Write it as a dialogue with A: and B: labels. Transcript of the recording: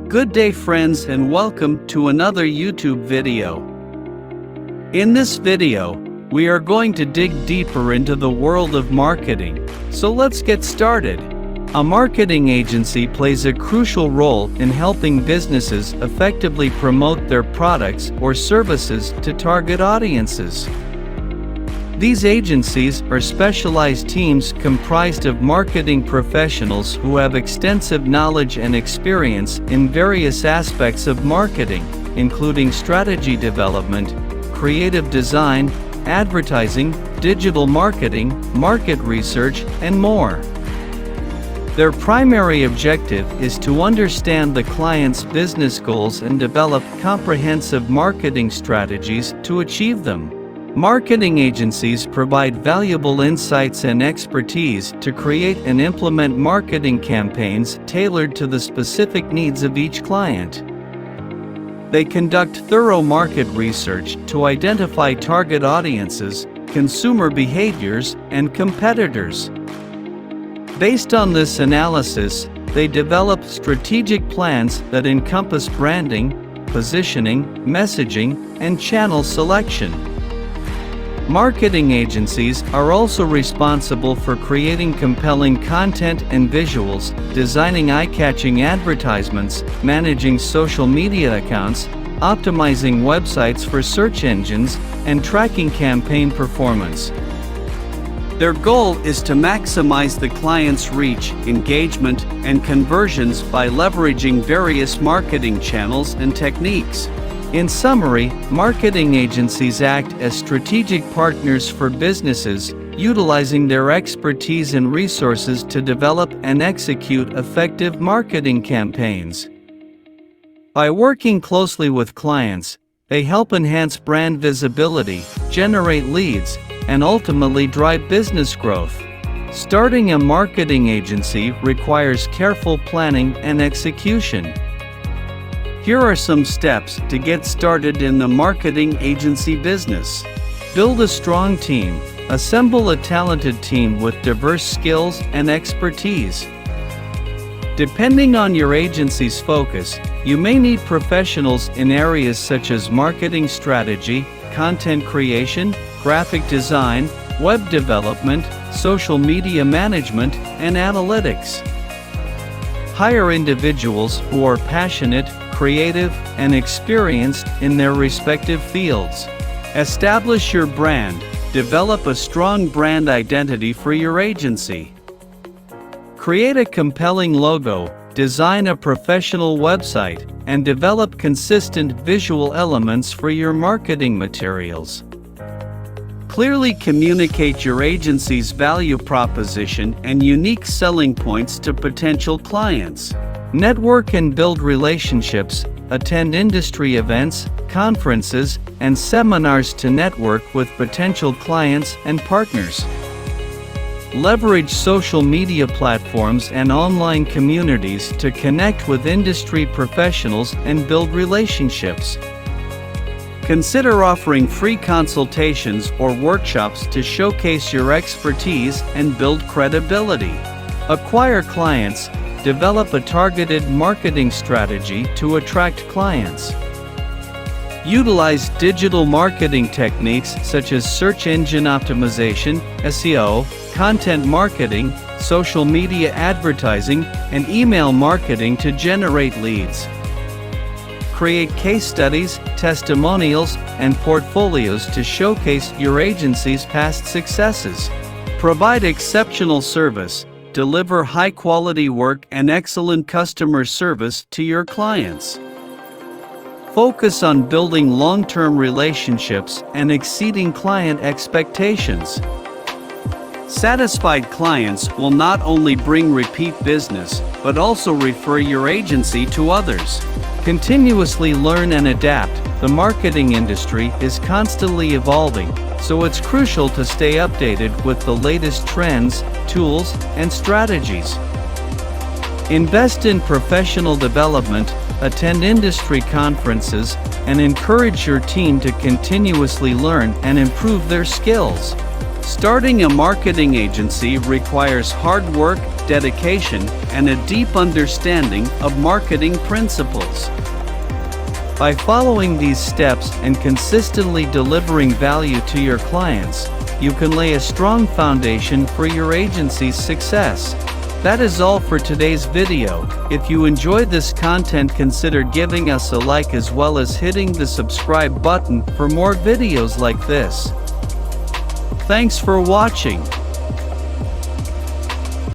A: Good day friends, and welcome to another YouTube video. In this video, we are going to dig deeper into the world of marketing. So let's get started. A marketing agency plays a crucial role in helping businesses effectively promote their products or services to target audiences. These agencies are specialized teams comprised of marketing professionals who have extensive knowledge and experience in various aspects of marketing, including strategy development, creative design, advertising, digital marketing, market research, and more. Their primary objective is to understand the client's business goals and develop comprehensive marketing strategies to achieve them. Marketing agencies provide valuable insights and expertise to create and implement marketing campaigns tailored to the specific needs of each client. They conduct thorough market research to identify target audiences, consumer behaviors, and competitors. Based on this analysis, they develop strategic plans that encompass branding, positioning, messaging, and channel selection. Marketing agencies are also responsible for creating compelling content and visuals, designing eye-catching advertisements, managing social media accounts, optimizing websites for search engines, and tracking campaign performance. Their goal is to maximize the client's reach, engagement, and conversions by leveraging various marketing channels and techniques. In summary, marketing agencies act as strategic partners for businesses, utilizing their expertise and resources to develop and execute effective marketing campaigns. By working closely with clients, they help enhance brand visibility, generate leads, and ultimately drive business growth. Starting a marketing agency requires careful planning and execution. Here are some steps to get started in the marketing agency business. Build a strong team. Assemble a talented team with diverse skills and expertise. Depending on your agency's focus, you may need professionals in areas such as marketing strategy, content creation, graphic design, web development, social media management, and analytics. Hire individuals who are passionate, creative, and experienced in their respective fields. Establish your brand. Develop a strong brand identity for your agency. Create a compelling logo, design a professional website, and develop consistent visual elements for your marketing materials. Clearly communicate your agency's value proposition and unique selling points to potential clients. Network and build relationships. Attend industry events, conferences, and seminars to network with potential clients and partners. Leverage social media platforms and online communities to connect with industry professionals and build relationships. Consider offering free consultations or workshops to showcase your expertise and build credibility. Acquire clients. Develop a targeted marketing strategy to attract clients. Utilize digital marketing techniques such as search engine optimization, SEO, content marketing, social media advertising, and email marketing to generate leads. Create case studies, testimonials, and portfolios to showcase your agency's past successes. Provide exceptional service. Deliver high-quality work and excellent customer service to your clients. Focus on building long-term relationships and exceeding client expectations. Satisfied clients will not only bring repeat business, but also refer your agency to others. Continuously learn and adapt. The marketing industry is constantly evolving, so it's crucial to stay updated with the latest trends, tools, and strategies. Invest in professional development, attend industry conferences, and encourage your team to continuously learn and improve their skills. Starting a marketing agency requires hard work, dedication, and a deep understanding of marketing principles. By following these steps and consistently delivering value to your clients, you can lay a strong foundation for your agency's success. That is all for today's video. If you enjoyed this content, consider giving us a like as well as hitting the subscribe button for more videos like this. Thanks for watching.